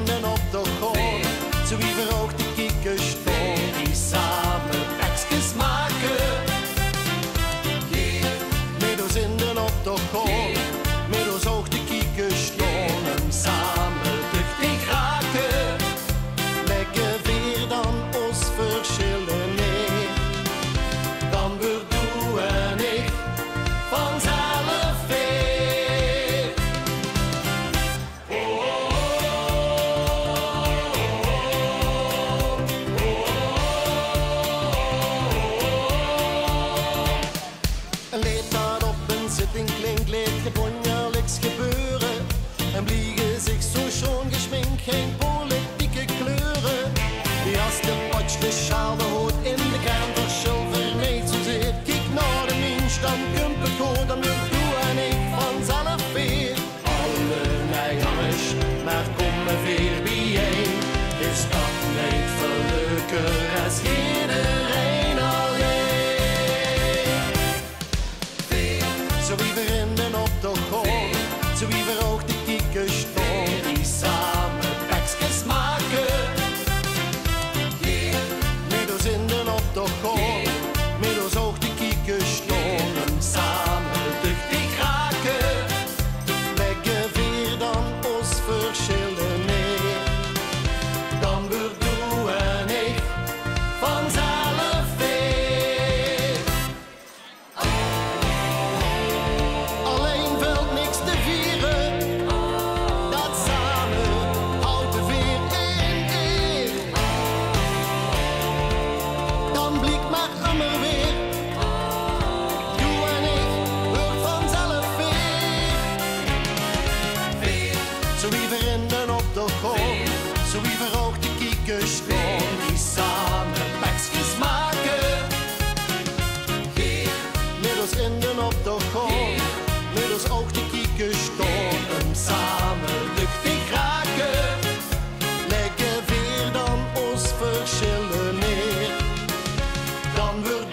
vrienden op de grond, zo wie verhoogt de kiekenstond, die samen bekjes maken. Met ons vrienden op de grond, met ons hoog de kiekenstond, en samen duchtig raken. Leggen weer dan ons verschillen neer, dan weer doe en ik vanzelf weer. Een lied dat op een zitting klinkt, leed gewoon jaarlijks gebeuren. En vliegen zich zo schoon geschminkt, geen politieke kleuren. Die als de potje de schaal de hoort in de kern verschil vermeed zozeer. Kijk naar de mens, dan kunt het goed, dan wil doe en ik vanzelf weer. Alle nijgers, maar komen weer bijeen. Is dat niet veel leuker als iedereen alleen? Zo wie vrienden op de grond, zo wie verhoogt de kiekenstond, die samen bekjes maken. Met ons vrienden op de grond, met ons hoog de kiekenstond, en samen duchtig raken. Leggen weer dan ons verschillen neer, dan weer doe en ik vanzelf weer. Alleen valt niks te vieren, dat samen houdt de weer in eer. Dan blik maar immer weer, doe en ik wordt vanzelf weer. Zo wie vrienden op de grond, zo wie verhoogt de kiekenstond, die samen bekjes maken. Met ons vrienden op de grond, met ons oog de kiekenstond, en samen duchtig raken. Leggen weer dan ons verschillen neer, dan weer